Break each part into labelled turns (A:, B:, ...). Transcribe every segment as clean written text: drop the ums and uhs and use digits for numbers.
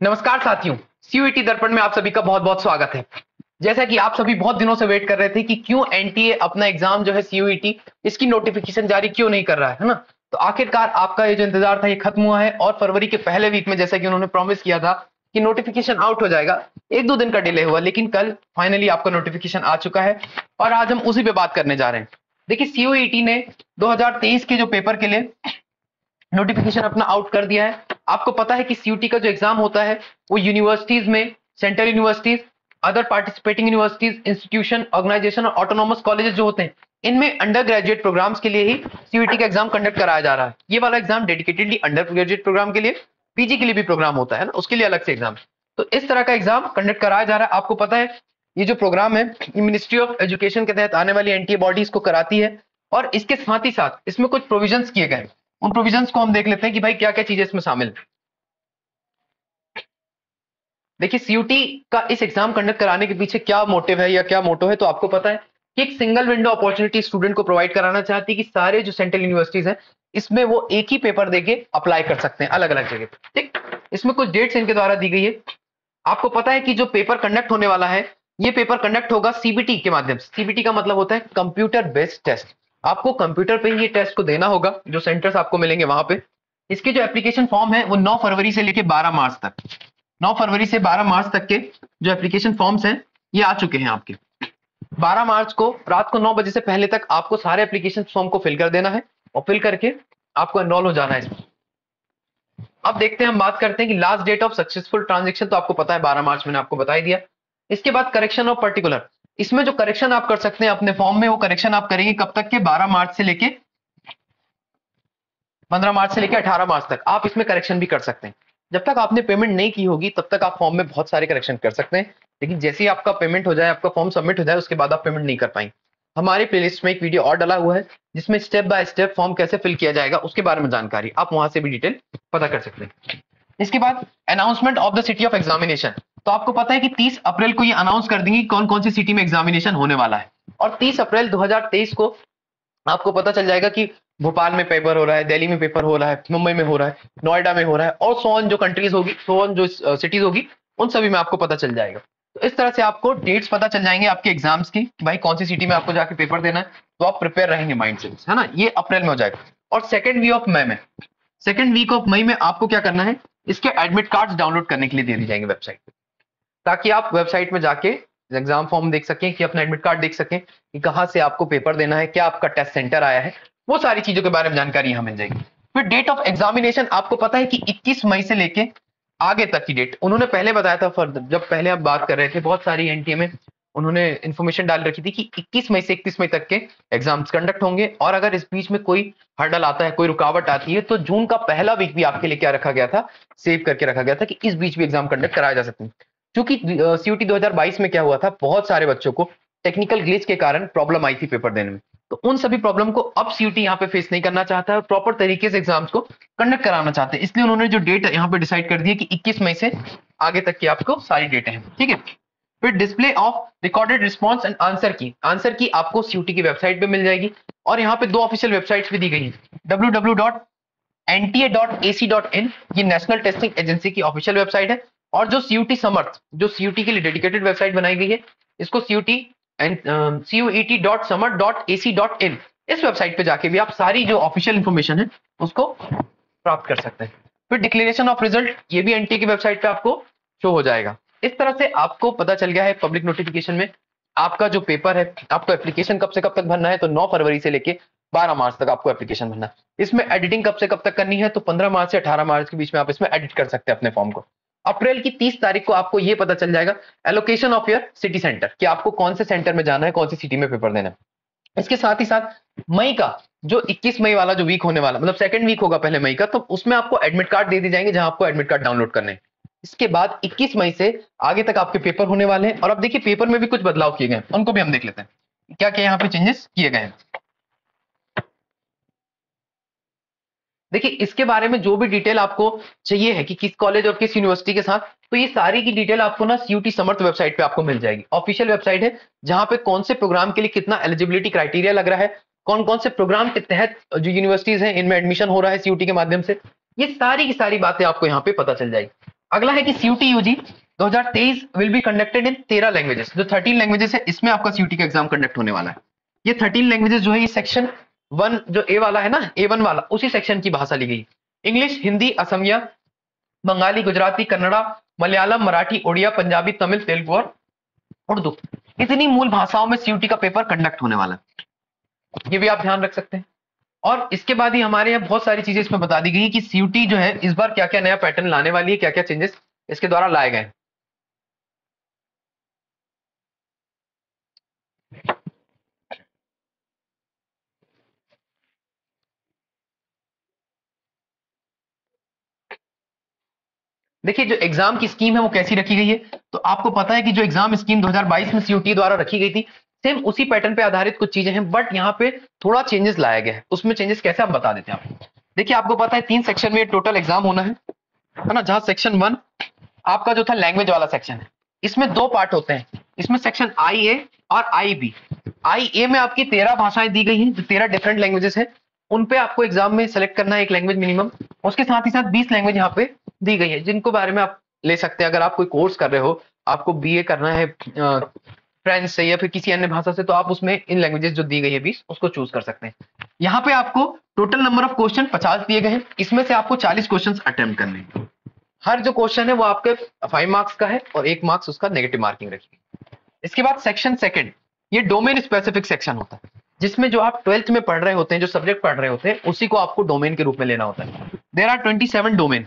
A: नमस्कार साथियों, सीयूईटी दर्पण में आप सभी का बहुत बहुत स्वागत है। जैसा कि आप सभी बहुत दिनों से वेट कर रहे थे कि क्यों एनटीए अपना एग्जाम जो है सीयूईटी इसकी नोटिफिकेशन जारी क्यों नहीं कर रहा है ना। तो आखिरकार आपका ये जो इंतजार था ये खत्म हुआ है और फरवरी के पहले वीक में जैसा कि उन्होंने प्रॉमिस किया था कि नोटिफिकेशन आउट हो जाएगा, एक दो दिन का डिले हुआ लेकिन कल फाइनली आपका नोटिफिकेशन आ चुका है और आज हम उसी पे बात करने जा रहे हैं। देखिए, सीयूईटी ने 2023 के जो पेपर के लिए नोटिफिकेशन अपना आउट कर दिया है। आपको पता है कि सीयूटी का जो एग्जाम होता है वो यूनिवर्सिटीज में, central universities, other participating universities, institution, organisation और ऑटोनॉमस कॉलेजेस जो होते हैं इनमें अंडर ग्रेजुएट प्रोग्राम्स के लिए ही सीयूटी का एग्जाम कंडक्ट कराया जा रहा है। ये वाला exam dedicatedly undergraduate programme के लिए, पीजी के लिए भी प्रोग्राम होता है ना, उसके लिए अलग से एग्जाम। तो इस तरह का एग्जाम कंडक्ट कराया जा रहा है। आपको पता है ये जो प्रोग्राम है ये मिनिस्ट्री ऑफ एजुकेशन के तहत आने वाली एनटीए बॉडीज को कराती है और इसके साथ ही साथ इसमें कुछ प्रोविजंस किए गए हैं। उन प्रोविजंस को हम देख लेते हैं कि भाई क्या क्या चीजें इसमें शामिल है। देखिए, सीयूटी का इस एग्जाम कंडक्ट कराने के पीछे क्या मोटिव है या क्या मोटो है, तो आपको पता है कि एक सिंगल विंडो अपॉर्चुनिटी स्टूडेंट को प्रोवाइड कराना चाहती है कि सारे जो सेंट्रल यूनिवर्सिटीज हैं इसमें वो एक ही पेपर देके अप्लाई कर सकते हैं अलग अलग जगह पे। ठीक, इसमें कुछ डेट्स इनके द्वारा दी गई है। आपको पता है कि जो पेपर कंडक्ट होने वाला है ये पेपर कंडक्ट होगा सीबीटी के माध्यम से। सीबीटी का मतलब होता है कंप्यूटर बेस्ड टेस्ट। आपको कंप्यूटर पे ही ये टेस्ट को देना होगा, जो सेंटर्स आपको मिलेंगे वहां पे। इसके जो एप्लीकेशन फॉर्म है वो 9 फरवरी से लेके 12 मार्च तक, 9 फरवरी से 12 मार्च तक के जो एप्लीकेशन फॉर्म्स हैं ये आ चुके हैं आपके। 12 मार्च को रात को 9 बजे से पहले तक आपको सारे एप्लीकेशन फॉर्म को फिल कर देना है और फिल करके आपको एनरोल हो जाना है इसमें। अब देखते हैं, हम बात करते हैं कि last date of successful transaction, तो आपको पता है 12 मार्च मैंने आपको बता ही दिया। इसके बाद करेक्शन ऑफ पर्टिकुलर, इसमें जो करेक्शन आप कर सकते हैं अपने फॉर्म में वो करेक्शन आप करेंगे कब तक के, 12 मार्च से लेके 15 मार्च से लेके 18 मार्च तक आप इसमें करेक्शन भी कर सकते हैं। जब तक आपने पेमेंट नहीं की होगी तब तक आप फॉर्म में बहुत सारे करेक्शन कर सकते हैं, लेकिन जैसे ही आपका पेमेंट हो जाए, आपका फॉर्म सबमिट हो जाए, उसके बाद आप पेमेंट नहीं कर पाएंगे। हमारे प्लेलिस्ट में एक वीडियो और डाला हुआ है जिसमें स्टेप बाय स्टेप फॉर्म कैसे फिल किया जाएगा उसके बारे में जानकारी, आप वहां से भी डिटेल पता कर सकते हैं। इसके बाद announcement of the city of examination, तो आपको पता है कि 30 अप्रैल को ये अनाउंस कर देंगे कौन कौन सी सिटी में एग्जामिनेशन होने वाला है। और 30 अप्रैल 2023 को आपको पता चल जाएगा कि भोपाल में पेपर हो रहा है, दिल्ली में पेपर हो रहा है, मुंबई में हो रहा है, नोएडा में हो रहा है और सोन जो कंट्रीज होगी, सोन जो सिटीज होगी उन सभी में आपको पता चल जाएगा। तो इस तरह से आपको डेट्स पता चल जाएंगे आपके एग्जाम्स की, भाई कौन सी सिटी में आपको जाके पेपर देना है, तो आप प्रिपेयर रहेंगे माइंड से, है ना। ये अप्रैल में हो जाएगा। और सेकेंड वीक ऑफ मई में, सेकेंड वीक ऑफ मई में आपको क्या करना है, इसके एडमिट कार्ड्स डाउनलोड करने के लिए दे दी जाएंगे वेबसाइट पे, ताकि आप वेबसाइट में जाके एग्जाम फॉर्म देख सकें, कि अपना एडमिट कार्ड देख सकें कि कहाँ से आपको पेपर देना है, क्या आपका टेस्ट सेंटर आया है, वो सारी चीजों के बारे में जानकारी यहाँ मिल जाएगी। फिर डेट ऑफ एग्जामिनेशन, आपको पता है कि 21 मई से लेके आगे तक की डेट उन्होंने पहले बताया था। फर्दर जब पहले आप बात कर रहे थे बहुत सारी एनटीए में उन्होंने इन्फॉर्मेशन डाल रखी थी कि 21 मई से 31 मई तक के एग्जाम्स कंडक्ट होंगे, और अगर इस बीच में कोई हर्डल आता है, कोई रुकावट आती है, तो जून का पहला वीक भी आपके लिए क्या रखा गया था, सेव करके रखा गया था कि इस बीच भी एग्जाम कंडक्ट कराया जा सकते हैं। क्योंकि सीयूटी 2022 में क्या हुआ था, बहुत सारे बच्चों को टेक्निकल ग्लिच के कारण प्रॉब्लम आई थी पेपर देने में, तो उन सभी प्रॉब्लम को अब सीयूटी यहाँ पे फेस नहीं करना चाहता है और प्रॉपर तरीके से एग्जाम्स को कंडक्ट कराना चाहते हैं। इसलिए उन्होंने जो डेट यहाँ पे डिसाइड कर दी है कि 21 मई से आगे तक की आपको सारी डेटें हैं, ठीक है। फिर display of recorded response and answer की, आंसर की आपको सीयूटी की वेबसाइट पे मिल जाएगी। और यहाँ पे दो ऑफिशियल वेबसाइट्स भी दी गई हैं, www.nta.ac.in, ये नेशनल टेस्टिंग एजेंसी की ऑफिशियल वेबसाइट है, और जो सीयूटी समर्थ, जो सीयूटी के लिए डेडिकेटेड वेबसाइट बनाई गई है, इसको cuet.samart.ac.in, इस वेबसाइट पे जाके भी आप सारी जो ऑफिशियल इंफॉर्मेशन है उसको प्राप्त कर सकते हैं। फिर डिक्लेरेशन ऑफ रिजल्ट, ये भी एनटीए की वेबसाइट पे आपको शो हो जाएगा। इस तरह से आपको पता चल गया है पब्लिक नोटिफिकेशन में आपका जो पेपर है, आपको एप्लीकेशन कब से कब तक भरना है, तो 9 फरवरी से लेके 12 मार्च तक आपको एप्लीकेशन भरना है। इसमें एडिटिंग कब से कब तक करनी है, तो 15 मार्च से 18 मार्च के बीच में आप इसमें एडिट कर सकते हैं अपने फॉर्म को। अप्रैल की 30 तारीख को आपको ये पता चल जाएगा allocation of your city centre, कि आपको कौन से सेंटर में जाना है, कौन सी सिटी में पेपर देना है। इसके साथ ही साथ मई का जो 21 मई वाला जो वीक होने वाला, मतलब सेकंड वीक होगा पहले मई का, तो उसमें आपको एडमिट कार्ड दे दी जाएंगे जहां आपको एडमिट कार्ड डाउनलोड करने हैं। इसके बाद 21 मई से आगे तक आपके पेपर होने वाले हैं। और अब देखिए पेपर में भी कुछ बदलाव किए गए, उनको भी हम देख लेते हैं क्या क्या यहाँ पे चेंजेस किए गए हैं। देखिए, इसके बारे में जो भी डिटेल आपको चाहिए है कि किस कॉलेज और किस यूनिवर्सिटी के साथ, तो ये सारी की डिटेल आपको ना सीयूटी समर्थ वेबसाइट पे आपको मिल जाएगी। ऑफिशियल वेबसाइट है जहां पे कौन से प्रोग्राम के लिए कितना एलिजिबिलिटी क्राइटेरिया लग रहा है, कौन कौन से प्रोग्राम के तहत जो यूनिवर्सिटीज हैं इनमें एडमिशन हो रहा है सीयूटी के माध्यम से, ये सारी की सारी बातें आपको यहाँ पे पता चल जाएगी। अगला है कि CUET UG 2023 will be conducted in 13 languages. जो 13 लैंग्वेजेस है इसमें आपका सीयूटी का एग्जाम कंडक्ट होने वाला है। ये 13 लैंग्वेजेस जो है ये सेक्शन 1 जो ए वाला है ना, A1 वाला, उसी सेक्शन की भाषा ली गई। इंग्लिश, हिंदी, असमिया, बंगाली, गुजराती, कन्नड़ा, मलयालम, मराठी, उड़िया, पंजाबी, तमिल, तेलुगु और उर्दू, इतनी मूल भाषाओं में सीयूटी का पेपर कंडक्ट होने वाला है। ये भी आप ध्यान रख सकते हैं। और इसके बाद ही हमारे यहाँ बहुत सारी चीजें इसमें बता दी गई कि सीयूटी जो है इस बार क्या क्या नया पैटर्न लाने वाली है, क्या क्या चेंजेस इसके द्वारा लाए गए। देखिए जो एग्जाम की स्कीम है वो कैसी रखी गई है, तो आपको पता है कि जो एग्जाम स्कीम 2022 में सीयूटी द्वारा रखी गई थी, सेम उसी पैटर्न पे आधारित कुछ चीजें हैं, बट यहाँ पे थोड़ा चेंजेस लाया गया है। उसमें चेंजेस कैसे आप बता देते हैं आपको। देखिए आपको पता है 3 सेक्शन में टोटल एग्जाम होना है ना। जहां सेक्शन 1 आपका जो था लैंग्वेज वाला सेक्शन है, इसमें 2 पार्ट होते हैं। इसमें सेक्शन आई ए और आई बी। आई ए में आपकी 13 भाषाएं दी गई हैं, जो 13 डिफरेंट लैंग्वेजेस है, उन पे आपको एग्जाम में सेलेक्ट करना है एक लैंग्वेज मिनिमम। उसके साथ ही साथ 20 लैंग्वेज यहाँ पे दी गई है, जिनको बारे में आप ले सकते हैं। अगर आप कोई कोर्स कर रहे हो, आपको बीए करना है फ्रेंच से या फिर किसी अन्य भाषा से, तो आप उसमें इन लैंग्वेजेस जो दी गई है 20, उसको चूज कर सकते हैं। यहाँ पे आपको टोटल नंबर ऑफ क्वेश्चन 50 दिए गए हैं, इसमें से आपको 40 क्वेश्चन अटेम्प्ट करने हैं। हर जो क्वेश्चन है वो आपके 5 मार्क्स का है और 1 मार्क्स उसका नेगेटिव मार्किंग रखी। इसके बाद सेक्शन सेकंड, ये डोमेन स्पेसिफिक सेक्शन होता है, जिसमें जो आप 12th में पढ़ रहे होते हैं, जो सब्जेक्ट पढ़ रहे होते हैं, उसी को आपको डोमेन के रूप में लेना होता है। There are 27 domain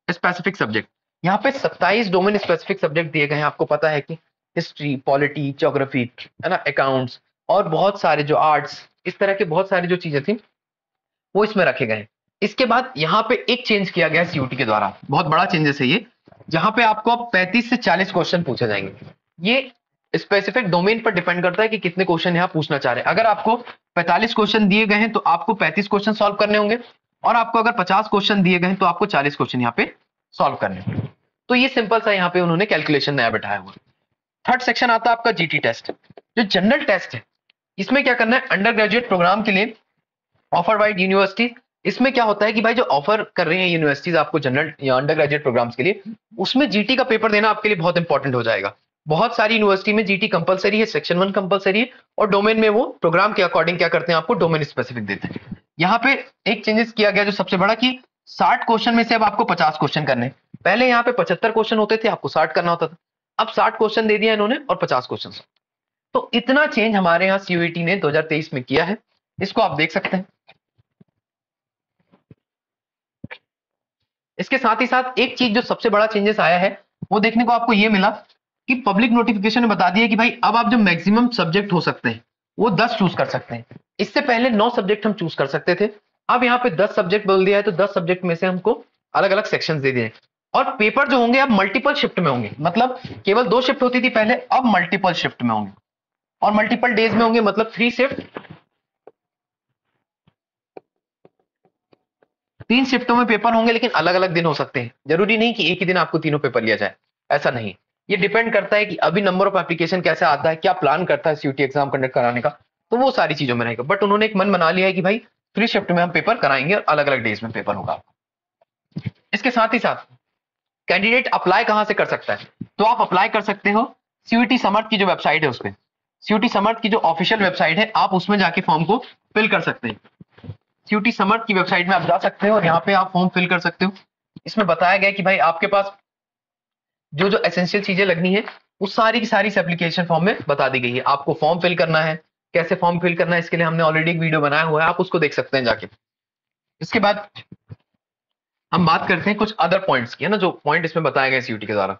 A: specific subject. यहाँ पे 27 डोमेन स्पेसिफिक सब्जेक्ट दिए गए हैं। आपको पता है कि हिस्ट्री, पॉलिटी, ज्योग्राफी, है ना, अकाउंट्स और बहुत सारे जो आर्ट्स, इस तरह के बहुत सारी जो चीजें थी वो इसमें रखे गए हैं। इसके बाद यहाँ पे एक चेंज किया गया सीयूटी के द्वारा, बहुत बड़ा चेंजेस है ये, जहां पे आपको 35 से 40 क्वेश्चन पूछे जाएंगे। ये स्पेसिफिक डोमेन पर डिपेंड करता है कि कितने क्वेश्चन यहाँ पूछना चाह रहे हैं। अगर आपको 45 क्वेश्चन दिए गए हैं तो आपको 35 क्वेश्चन सॉल्व करने होंगे, और आपको अगर 50 क्वेश्चन दिए गए हैं तो आपको 40 क्वेश्चन यहाँ पे सॉल्व करने होंगे। तो ये सिंपल सा यहाँ पे उन्होंने कैलकुलेशन नया बैठाया हुआ। थर्ड सेक्शन आता है आपका जीटी टेस्ट, जो जनरल टेस्ट है। इसमें क्या करना है, अंडर ग्रेजुएट प्रोग्राम के लिए ऑफर बाय यूनिवर्सिटी। इसमें क्या होता है कि भाई जो ऑफर कर रहे हैं यूनिवर्सिटीज आपको जनरल या अंडर ग्रेजुएट प्रोग्राम्स के लिए, उसमें जीटी का पेपर देना आपके लिए बहुत इंपॉर्टेंट हो जाएगा। बहुत सारी यूनिवर्सिटी में जीटी कंपलसरी है, सेक्शन 1 कंपलसरी है, और डोमेन में वो प्रोग्राम के अकॉर्डिंग क्या करते हैं, आपको डोमेन स्पेसिफिक देते हैं। यहाँ पे एक चेंजेस किया गया जो सबसे बड़ा, कि 60 क्वेश्चन में से अब आपको 50 क्वेश्चन करने। पहले यहाँ पे 75 क्वेश्चन होते थे, आपको 60 करना होता था। अब 60 क्वेश्चन दे दिया इन्होंने और 50 क्वेश्चन। तो इतना चेंज हमारे यहाँ सीयूईटी ने 2023 में किया है, इसको आप देख सकते हैं। इसके साथ ही साथ एक चीज जो सबसे बड़ा चेंजेस आया है वो देखने को आपको ये मिला कि पब्लिक नोटिफिकेशन ने बता दिया कि भाई अब आप जो मैक्सिमम सब्जेक्ट हो सकते हैं वो 10 चूज कर सकते हैं। इससे पहले 9 सब्जेक्ट हम चूज कर सकते थे, अब यहाँ पे 10 सब्जेक्ट बोल दिया है, तो 10 सब्जेक्ट में से हमको अलग अलग सेक्शंस दे दिए। और पेपर जो होंगे अब मल्टीपल शिफ्ट में होंगे, मतलब केवल 2 शिफ्ट होती थी पहले, अब मल्टीपल शिफ्ट में होंगे, और मल्टीपल डेज में होंगे, मतलब 3 शिफ्ट, 3 शिफ्टों में पेपर होंगे, लेकिन अलग अलग दिन हो सकते हैं। जरूरी नहीं कि एक ही दिन आपको तीनों पेपर लिया जाए, ऐसा नहीं। ये डिपेंड करता है कि अभी नंबर ऑफ एप्लीकेशन कैसे आता है, क्या प्लान करता है सीयूटी एग्जाम कंडक्ट कराने का, तो वो सारी चीजों में रहेगा। बट उन्होंने एक मन बना लिया है कि भाई 3 शिफ्ट में हम पेपर कराएंगे और अलग अलग डेज में पेपर होगा। इसके साथ ही साथ कैंडिडेट अप्लाई कहां से कर सकता है, तो आप अप्लाई कर सकते हो सीयूटी समर्थ की जो वेबसाइट है, उसपे सीयूटी समर्थ की जो ऑफिशियल वेबसाइट है, आप उसमें जाके फॉर्म को फिल कर सकते हैं। सीयूटी समर्थ की वेबसाइट में आप जा सकते हो और यहाँ पे आप फॉर्म फिल कर सकते हो। इसमें बताया गया कि भाई आपके पास जो जो एसेंशियल चीजें लगनी है वो सारी की सारी एप्लीकेशन फॉर्म में बता दी गई है। आपको फॉर्म फिल करना है, कैसे फॉर्म फिल करना है, इसके लिए हमने ऑलरेडी एक वीडियो बनाया हुआ है, आप उसको देख सकते हैं जाके। इसके बाद हम बात करते हैं कुछ अदर पॉइंट्स की, है ना, जो पॉइंट इसमें बताए गए सीयूटी के द्वारा।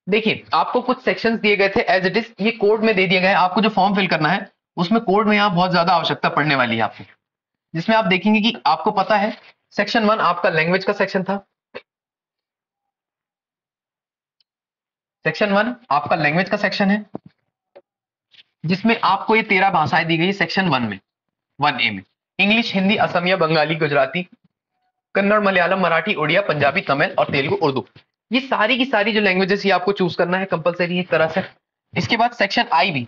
A: देखिए आपको कुछ सेक्शंस दिए गए थे एज इट इज, ये कोड में दे दिए गए। आपको जो फॉर्म फिल करना है उसमें कोड में यहाँ बहुत ज्यादा आवश्यकता पड़ने वाली है आपको, जिसमें आप देखेंगे कि आपको पता है सेक्शन 1 आपका लैंग्वेज का सेक्शन था। सेक्शन 1 आपका लैंग्वेज का सेक्शन है, जिसमें आपको ये 13 भाषाएं दी गई सेक्शन 1 में, 1A में। इंग्लिश, हिंदी, असमिया, बंगाली, गुजराती, कन्नड़, मलयालम, मराठी, उड़िया, पंजाबी, तमिल और तेलुगु, उर्दू, ये सारी की सारी जो लैंग्वेजेस ये आपको चूज करना है, कंपलसरी एक तरह से। इसके बाद सेक्शन आई बी,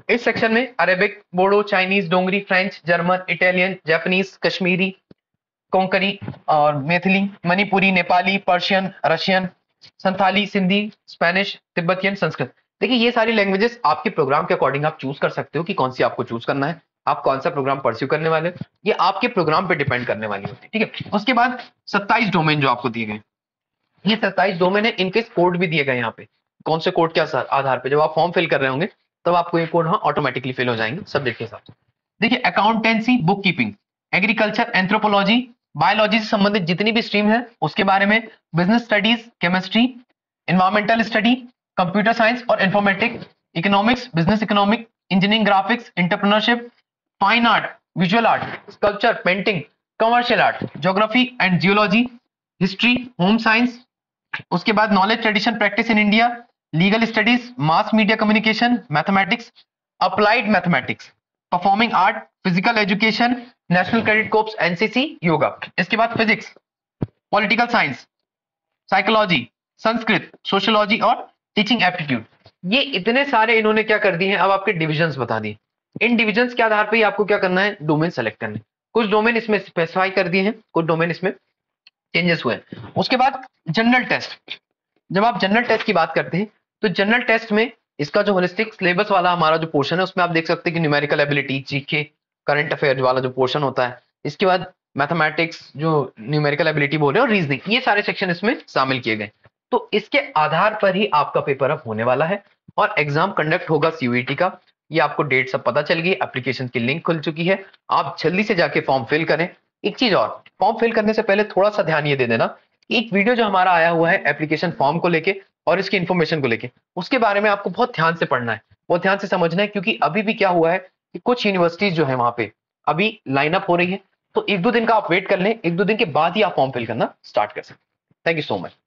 A: इस सेक्शन में Arabic, Bodo, Chinese, Dogri, French, German, Italian, Japanese, Kashmiri, Konkani और Maithili, Manipuri, Nepali, Persian, Russian, Santhali, Sindhi, Spanish, Tibetan, Sanskrit. देखिए ये सारी लैंग्वेजेस आपके प्रोग्राम के अकॉर्डिंग आप चूज कर सकते हो कि कौन सी आपको चूज करना है, आप कौन सा प्रोग्राम परस्यू करने वाले हो, ये आपके प्रोग्राम पे डिपेंड करने वाली होती है। ठीक है, उसके बाद 27 डोमेन जो आपको दिए गए, ये 27 डोमेन है, इनके कोड भी दिए गए यहाँ पे। कौन से कोड के आधार पे जब आप फॉर्म फिल कर रहे होंगे तब आपको ये कोड हाँ ऑटोमेटिकली फिल हो जाएंगे सब्जेक्ट के हिसाब से। देखिए accountancy, book keeping, agriculture, anthropology, biology से संबंधित जितनी भी स्ट्रीम है उसके बारे में, business studies, chemistry, environmental study, computer science और informatics, economics, business economic, engineering, graphics, entrepreneurship, fine art, visual art, sculpture, painting, commercial art, geography and geology, history, home science, उसके बाद knowledge, tradition, practice in India, legal studies, mass media communication, mathematics, applied mathematics, performing art, physical education, national credit corpse, NCC, yoga. इसके बाद physics, political science, psychology, Sanskrit, sociology और teaching aptitude. ये इतने सारे इन्होंने क्या कर दिए हैं, अब आपके डिविजन्स बता दिए। इन डिविजन्स के आधार पे आपको क्या करना है, डोमेन सेलेक्ट करने। कुछ डोमेन इसमें स्पेसिफाई कर दिए हैं, कुछ डोमेन इसमें चेंजेस हुए हैं। उसके बाद जनरल टेस्ट, जब आप जनरल टेस्ट की बात करते हैं तो जनरल टेस्ट में इसका जो होलिस्टिक सिलेबस वाला हमारा जो पोर्शन है उसमें आप देख सकते हैं कि numerical ability, GK, current affair वाला जो पोर्शन होता है, इसके बाद मैथमेटिक्स जो न्यूमेरिकल एबिलिटी बोल रहे हैं और रीजनिंग, ये सारे सेक्शन इसमें शामिल किए गए। तो इसके आधार पर ही आपका पेपर अब होने वाला है और एग्जाम कंडक्ट होगा सीयूईटी का। ये आपको डेट सब पता चल गई, एप्लीकेशन की लिंक खुल चुकी है, आप जल्दी से जाके फॉर्म फिल करें। एक चीज और, फॉर्म फिल करने से पहले थोड़ा सा ध्यान ये दे देना, एक वीडियो जो हमारा आया हुआ है एप्लीकेशन फॉर्म को लेके और इसकी इन्फॉर्मेशन को लेके, उसके बारे में आपको बहुत ध्यान से पढ़ना है, बहुत ध्यान से समझना है, क्योंकि अभी भी क्या हुआ है कि कुछ यूनिवर्सिटीज जो है वहां पे अभी लाइन अप हो रही है। तो एक दो दिन का आप वेट कर लें, एक दो दिन के बाद ही आप फॉर्म फिल करना स्टार्ट कर सकते हैं। Thank you so much.